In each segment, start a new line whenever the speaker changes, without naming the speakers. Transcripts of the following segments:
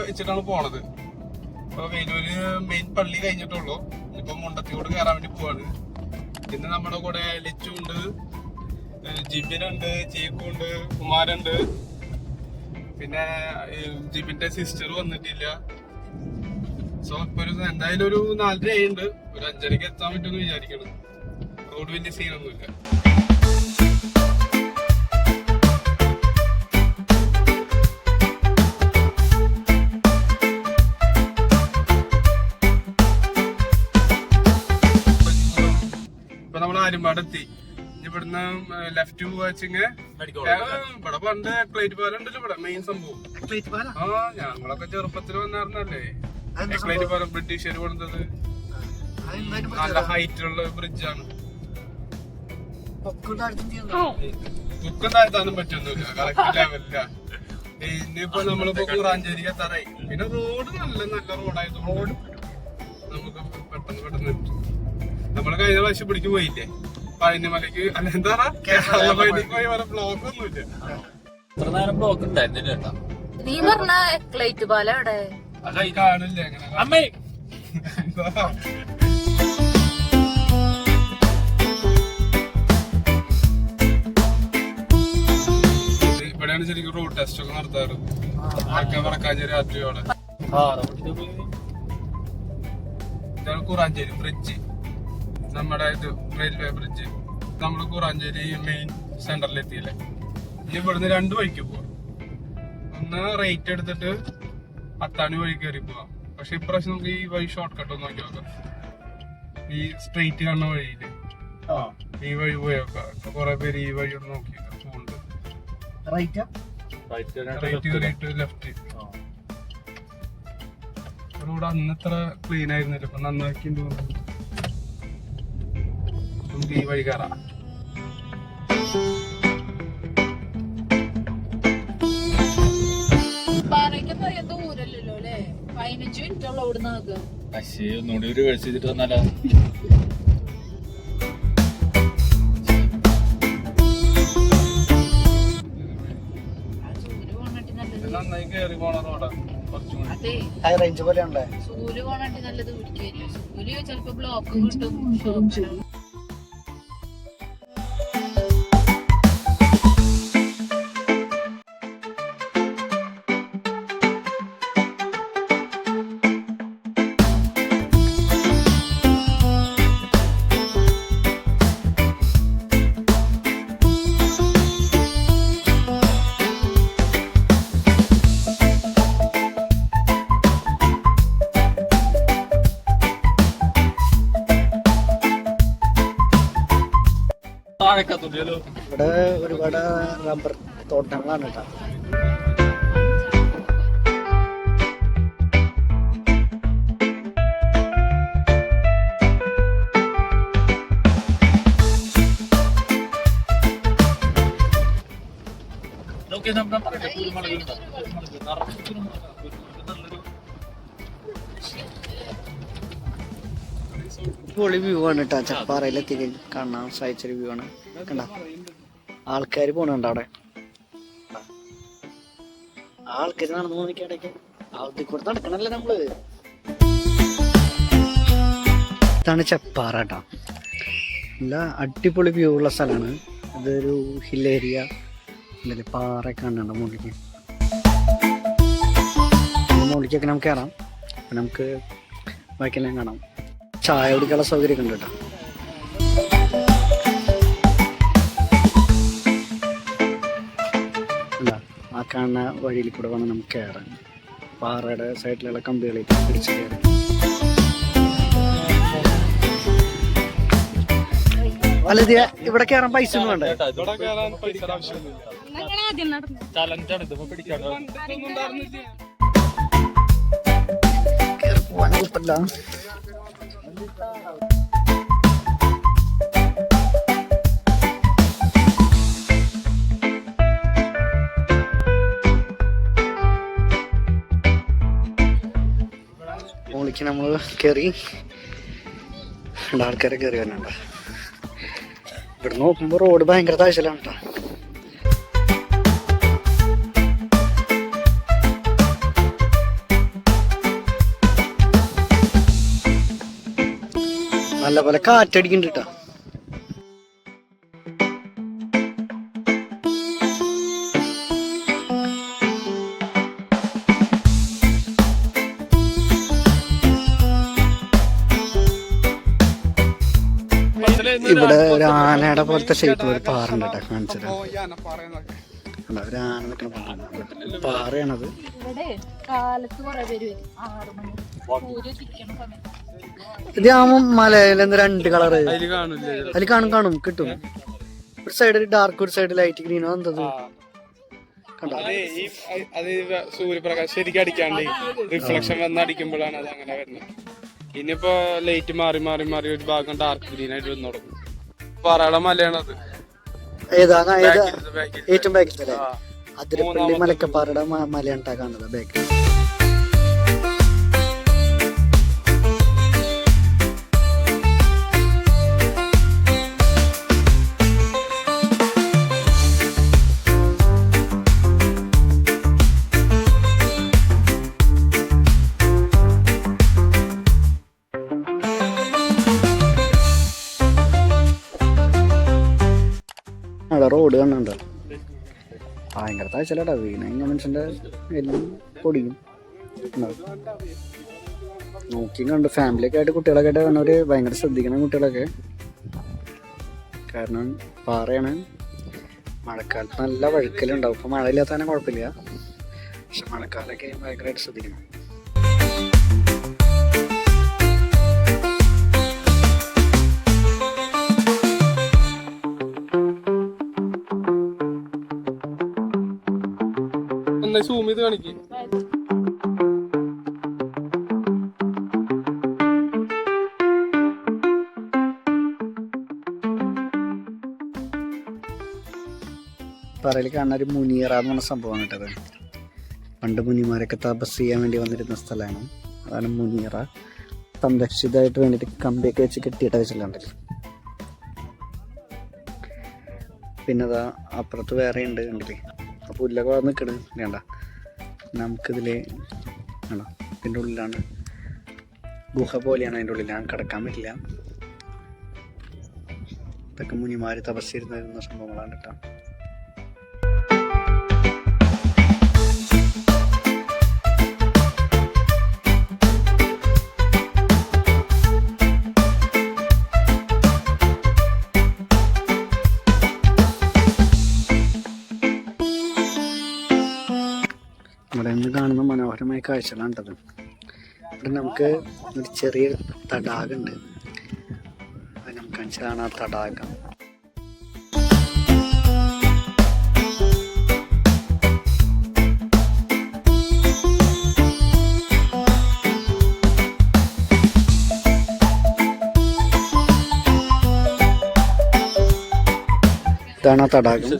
വെച്ചിട്ടാണ് പോണത്. ഇപ്പൊ വേലൂര് മെയിൻ പള്ളി കഴിഞ്ഞിട്ടുള്ളൂ. ഇപ്പൊ മുണ്ടത്തിയോട് കയറാൻ വേണ്ടി പോവാണ്. ഇന്ന് നമ്മുടെ കൂടെ ലിച്ചുണ്ട്, ജിബിനുണ്ട്, ചീക്കുണ്ട്, കുമാരുണ്ട്. പിന്നെ ജിബിന്റെ സിസ്റ്റർ വന്നിട്ടില്ല. സോ ഇപ്പൊ എന്തായാലും ഒരു 4:30 ആയിട്ടുണ്ട്. ഒരു 5:30 എത്താൻ പറ്റുമെന്ന് വിചാരിക്കണം. റോഡ് വലിയ സീനൊന്നുമില്ല. ആര്യമ്പാടെത്തി. ഇവിടുന്ന് ലെഫ്റ്റ് പോവാച്ചിങ്ങ ഇവിടെ പണ്ട് എക്ലൈറ്റ് പാലം ഉണ്ടല്ലോ ഇവിടെ മെയിൻ സംഭവം. ഞങ്ങളൊക്കെ ചെറുപ്പത്തിൽ വന്നായിരുന്നല്ലേ എക്ലൈറ്റ് പാലം. ബ്രിട്ടീഷുകാർ പണിതത് നല്ല ഹൈറ്റുള്ള ബ്രിഡ്ജാണ്. ബുക്കും താഴ്ത്താനും പറ്റൊന്നുമില്ല, കറക്റ്റ് ലെവലില്ല. ഇനിയിപ്പോ നമ്മളിപ്പോ കൂറാഞ്ചേരിക്ക് എത്താറായി. പിന്നെ റോഡ് നല്ല റോഡായതുകൊണ്ട് നമുക്ക് പെട്ടെന്ന് നമ്മള് കഴിഞ്ഞ പ്രാവശ്യം പിടിക്ക് പോയില്ലേ പഴനിമലക്ക്. അല്ല എന്താ കേരള പഴനിക്ക് പോയി വരെ ബ്ലോക്ക് ഒന്നുമില്ല.
നീ പറഞ്ഞ എക്ലൈറ്റ് പാലം എവിടെ?
അതായി കാണില്ലേ അങ്ങനെ. ഇവിടെയാണ് ശരിക്കും റോഡ് ടെസ്റ്റ് ഒക്കെ നടത്താറ്. വടക്കാഞ്ചേരി രാത്രിയോടെ. ഇതാണ് കൂറാഞ്ചേരി ബ്രിഡ്ജ്, നമ്മുടെ ഇത് റെയിൽവേ ബ്രിഡ്ജ്. നമ്മള് കൂറാഞ്ചേരി മെയിൻ സെന്ററിൽ എത്തിയില്ലേ. ഇനി ഇവിടുന്ന് 2 വഴിക്ക് പോവാം. ഒന്ന് റൈറ്റ് എടുത്തിട്ട് അത്താണി വഴി കയറി പോവാം. പക്ഷെ ഇപ്രാവശ്യം നമുക്ക് ഈ വഴി ഷോർട്ട് കട്ട് ഒന്ന് നോക്കി നോക്കാം. ഈ സ്ട്രെയിറ്റ് കാണുന്ന വഴിയില്ലേ, ഈ വഴി പോയി നോക്കാം. കുറെ പേര് ഈ വഴി ഒന്ന് നോക്കി പോകുന്നുണ്ട്. റൈറ്റ് കയറിയിട്ട് ലെഫ്റ്റ്. റോഡ് അന്ന് ഇത്ര ക്ലീൻ ആയിരുന്നില്ല, ഇപ്പൊ നന്നാക്കി തോന്നുന്നു. നമുക്ക് ഈ വഴി കയറാം.
ദൂരല്ലോ അല്ലേ, 15 മിനിറ്റുള്ള ഇവിടുന്ന്.
പക്ഷേ ഒന്നുകൂടി ഒരു കഴിച്ച് ചെയ്തിട്ട് വന്നാലോ.
നന്നായി കയറി പോണ റോഡാ.
അതെ, സൂര്യ പോണാട്ടി നല്ലത് പിടിക്കായിരിക്കും. സൂര്യ ചിലപ്പോ ബ്ലോക്ക് കിട്ടും.
ഇവിടെ ഒരുപാട് റബ്ബർ തോട്ടങ്ങളാണ് കേട്ടോ. പൊളി വ്യൂ ആണ് കേട്ടോ. ചപ്പാറയിലെത്തി കാണാൻ സാധിച്ചൊരു വ്യൂ ആണ്. കണ്ട ആൾക്കാർ പോണുണ്ട് അവിടെ. ആൾക്കാർ നടന്നു നോക്കിയാടേക്ക് ആദ്യ കൂടെ നടക്കണല്ലേ നമ്മള്. ഇതാണ് ചെപ്പാറ കേട്ടോ. നല്ല അടിപൊളി വ്യൂ ഉള്ള സ്ഥലമാണ്. ഇതൊരു ഹിൽ ഏരിയ. പാറയൊക്കെ കണ്ടോ മുകളിലേക്ക്. മുകളിലേക്കൊക്കെ നമുക്ക് കയറാം. നമുക്ക് ബാക്കിയെല്ലാം കാണാം. ചായ കുടിക്കാനുള്ള സൗകര്യമൊക്കെ ഉണ്ട് കേട്ടോ. ആ കാണുന്ന വഴിയിൽ കൂടെ വന്ന് നമുക്ക് കയറാം. പാറയുടെ സൈഡിലുള്ള കമ്പികളിൽ പിടിച്ച് കയറാം. വലുത് ഇവിടെ കയറാൻ പൈസ ഒന്നും വേണ്ട. പോവാൻ കുഴപ്പമില്ല. മോളിക്ക് നമ്മൾ കയറി. ആൾക്കാരെ കയറി വരണുണ്ട്. ഇവിടെ നോക്കുമ്പോൾ റോഡ് ഭയങ്കര താഴ്ചയിലാണ് കേട്ടോ. നല്ലപോലെ കാറ്റടിക്കുന്നുണ്ട് കേട്ടോ. ഇവിടെ ഒരു ആനയുടെ പോലത്തെ ഷേപ്പ് ഒരു പാറുണ്ട് കേട്ടോ, കാണിച്ചത്. ഒരു ആന നിൽക്കണ പാറയാണത്.
ഇവിടെ കാലത്ത് കുറെ പേര് വരും, 6 മണി സൂര്യ തിരിക്കണ സമയത്ത്.
ഇത് ആവുമ്പോ മലയിൽ എന്താ 2 കളറ് അതിൽ കാണും കിട്ടും. ഒരു സൈഡിൽ ഡാർക്ക്, ഒരു സൈഡ് ലൈറ്റ് ഗ്രീനോ എന്തത് കണ്ടോ?
അത് സൂര്യപ്രകാശം ശരിക്കും അടിക്കാണ്ട് റിഫ്ലക്ഷൻ വന്ന് അടിക്കുമ്പോഴാണ് അത് അങ്ങനെ വരുന്നത്. ഇനിയിപ്പോ ലൈറ്റ് മാറി മാറി മാറി ഒരു ഭാഗം ഡാർക്ക് ഗ്രീൻ ആയിട്ട് വന്നു തുടങ്ങും. പാറയുടെ മലയാണത്.
ഏതാ ഏറ്റവും ബാക്കിൽ അതിരപ്പള്ളി മലക്കപ്പാറയുടെ മലയാണ് കാണുന്നത് ബാക്കിൽ. റോഡ് കാണുന്നുണ്ടോ? ഭയങ്കര താഴ്ചയിലാട്ടാ വീണ മനുഷ്യന്റെ എല്ലാം പൊടിയും നോക്കി കണ്ട്. ഫാമിലിയൊക്കെ ആയിട്ട് കുട്ടികളൊക്കെ ആയിട്ട് വന്നവര് ഭയങ്കര ശ്രദ്ധിക്കണം കുട്ടികളൊക്കെ, കാരണം പാറയാണ്. മഴക്കാലത്ത് നല്ല വഴുക്കലുണ്ടാവും. ഇപ്പൊ മഴയില്ലാത്തന്നെ കുഴപ്പമില്ല, പക്ഷെ മഴക്കാലൊക്കെ ഭയങ്കരമായിട്ട് ശ്രദ്ധിക്കണം.
സൂം ചെയ്ത് കാണിക്കും.
പറയിൽ കാണുന്ന ഒരു മുനിയറ എന്ന് പറഞ്ഞ സംഭവമാണ് കേട്ടത്. പണ്ട് മുനിമാരൊക്കെ തപസ് ചെയ്യാൻ വേണ്ടി വന്നിരുന്ന സ്ഥലമാണ്. അതാണ് മുനിയറ. സംരക്ഷിതമായിട്ട് വേണ്ടിയിട്ട് കമ്പിയൊക്കെ വെച്ച് കെട്ടിയിട്ട് വെച്ചിട്ടുണ്ട്. പിന്നെ അതാ അപ്പുറത്ത് വേറെ ഉണ്ട് കണ്ടില്ലേ, അപ്പോൾ പുല്ലൊക്കെ വന്ന് നിൽക്കണ് വേണ്ട. നമുക്കിതിൽ ആണോ ഇതിൻ്റെ ഉള്ളിലാണ് ഗുഹ പോലെയാണ്, അതിൻ്റെ ഉള്ളിലാണ് കിടക്കാൻ പറ്റില്ല. ഇതൊക്കെ മുനിമാർ തപസ്സിരുന്ന സംഭവങ്ങളാണ് കേട്ടോ. ഇവിടെ നിന്ന് കാണുന്ന മനോഹരമായ കാഴ്ചകളാണ് കേട്ടത്. ഇവിടെ നമുക്ക് ഒരു ചെറിയ തടാകമുണ്ട്, അത് നമുക്ക് കാണിച്ചു കാണാം. തടാകം ഇതാണ് ആ തടാകം.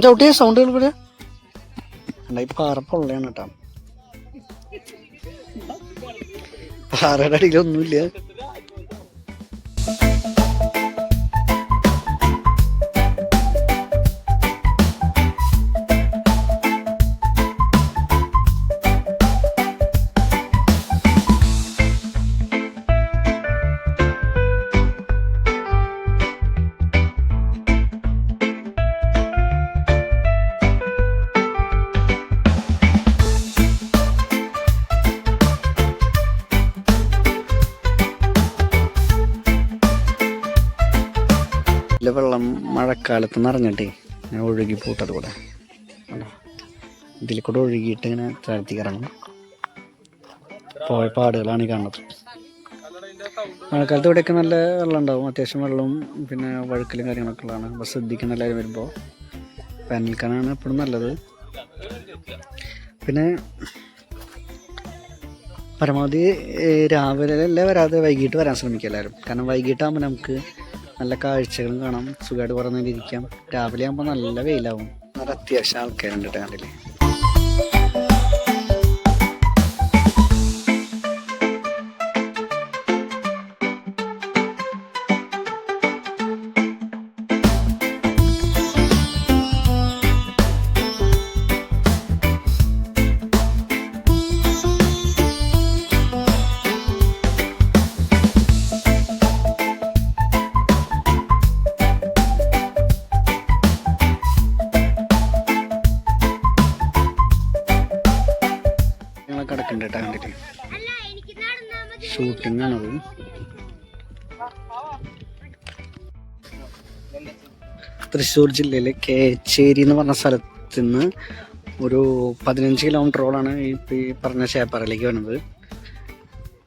ചവിട്ടിയ സൗണ്ട് കേൾക്കൂല. ഈ പാറ പൊള്ളയാണ് കേട്ടോ, പാറയുടെ അടിയിലൊന്നുമില്ല. വെള്ളം മഴക്കാലത്ത് നിറഞ്ഞിട്ടേ ഇങ്ങനെ ഒഴുകി പൂട്ടത് കൂടെ ഇതിൽ കൂടെ ഒഴുകിയിട്ട് ഇങ്ങനെ താഴ്ത്തിക്ക് ഇറങ്ങും. പോയ പാടുകളാണ് ഈ കാണുന്നത്. മഴക്കാലത്ത് ഇവിടെയൊക്കെ നല്ല വെള്ളം ഉണ്ടാവും, അത്യാവശ്യം വെള്ളവും പിന്നെ വഴുക്കലും കാര്യങ്ങളൊക്കെ ഉള്ളതാണ്. അപ്പോൾ ശ്രദ്ധിക്കണം എല്ലാവരും വരുമ്പോൾ. വേനൽക്കാലമാണ് എപ്പോഴും നല്ലത്. പിന്നെ പരമാവധി രാവിലെ വരാതെ വൈകിട്ട് വരാൻ ശ്രമിക്കുക എല്ലാവരും. കാരണം വൈകിട്ടാകുമ്പോൾ നമുക്ക് നല്ല കാഴ്ചകളും കാണാം, സുഖമായിട്ട് കുറേ നേരം ഇരിക്കാം. രാവിലെ ആകുമ്പോൾ നല്ല വെയിലാവും. നല്ല അത്യാവശ്യം ആൾക്കാരുണ്ട് കണ്ടില്ലേ. ബോട്ടിംഗ് ആണത്. തൃശ്ശൂർ ജില്ലയിലെ കേച്ചേരി എന്ന് പറഞ്ഞ സ്ഥലത്ത് നിന്ന് ഒരു 15 കിലോമീറ്ററോളാണ് ഈ പറഞ്ഞ ചേപ്പാറയിലേക്ക് വരുന്നത്.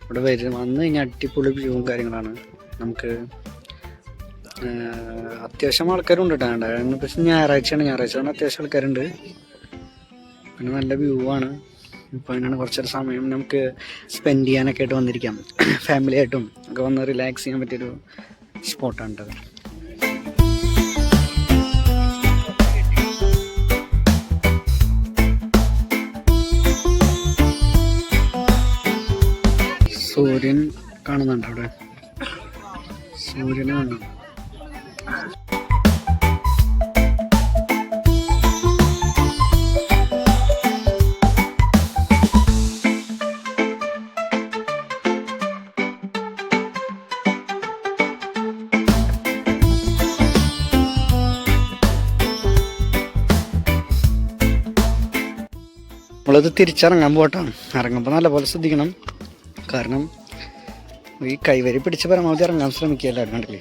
ഇവിടെ വന്ന് കഴിഞ്ഞാൽ അടിപൊളി വ്യൂവും കാര്യങ്ങളാണ്. നമുക്ക് അത്യാവശ്യം ആൾക്കാരുണ്ട് കേട്ടോ. പക്ഷേ ഞായറാഴ്ചയാണ് അത്യാവശ്യം ആൾക്കാരുണ്ട്. പിന്നെ നല്ല വ്യൂ ആണ്. ഇപ്പോൾ അതിനാണ് കുറച്ചൊരു സമയം നമുക്ക് സ്പെൻഡ് ചെയ്യാനൊക്കെ ആയിട്ട് വന്നിരിക്കാം. ഫാമിലി ആയിട്ടും ഒക്കെ വന്ന് റിലാക്സ് ചെയ്യാൻ പറ്റിയൊരു സ്പോട്ടാണ് കേട്ടത്. സൂര്യൻ കാണുന്നുണ്ട് അവിടെ, സൂര്യനെ കാണുന്നു. നമ്മളത് തിരിച്ചിറങ്ങാൻ പോട്ടാ. ഇറങ്ങുമ്പോൾ നല്ലപോലെ ശ്രദ്ധിക്കണം. കാരണം ഈ കൈവരി പിടിച്ച് പരമാവധി ഇറങ്ങാൻ ശ്രമിക്കുക എല്ലാവരും. കണ്ടില്ലേ,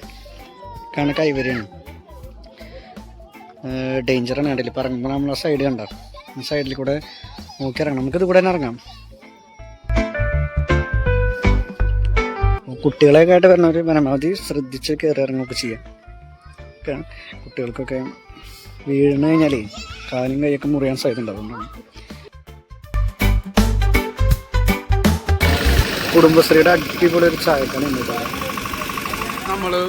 കാരണം കൈവരിയാണ്, ഡേഞ്ചറാണ്. കണ്ടില്ലേ, ഇറങ്ങുമ്പോൾ നമ്മൾ ആ സൈഡ് കണ്ട, ആ സൈഡിൽ കൂടെ നോക്കി ഇറങ്ങണം. നമുക്കിത് കൂടെ തന്നെ ഇറങ്ങാം. കുട്ടികളെയൊക്കെ ആയിട്ട് വരുന്നവർ പരമാവധി ശ്രദ്ധിച്ച് കയറി ഇറങ്ങുകയൊക്കെ ചെയ്യാം. കുട്ടികൾക്കൊക്കെ വീണ് കഴിഞ്ഞാലേ കാലും കൈയൊക്കെ മുറിയാൻ സാധ്യത ഉണ്ടാവും. കുടുംബശ്രീയുടെ അടിപൊളി ഒരു ചായക്കാണ് ഇന്നത്.
നമ്മള്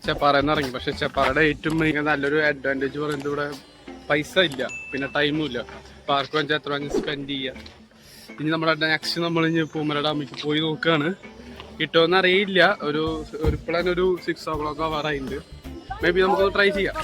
ചെപ്പാറയിൽ നിന്ന് ഇറങ്ങി. പക്ഷെ ചെപ്പാറയുടെ ഏറ്റവും നല്ലൊരു അഡ്വാൻറ്റേജ് പറയുന്നത് ഇവിടെ പൈസ ഇല്ല, പിന്നെ ടൈമും ഇല്ല. പാർക്ക് വെച്ചാൽ എത്ര സ്പെൻഡ് ചെയ്യാം. ഇനി നമ്മുടെ നെക്സ്റ്റ് നമ്മൾ ഇനി പൂമല ഡാമിലേക്ക് പോയി നോക്കുകയാണ്. കിട്ടുമെന്ന് അറിയില്ല. ഒരു പ്ലാൻ ഒരു 6 o'clock ആവാറായിട്ടുണ്ട്. മേ ബി നമുക്കൊന്ന് ട്രൈ ചെയ്യാം.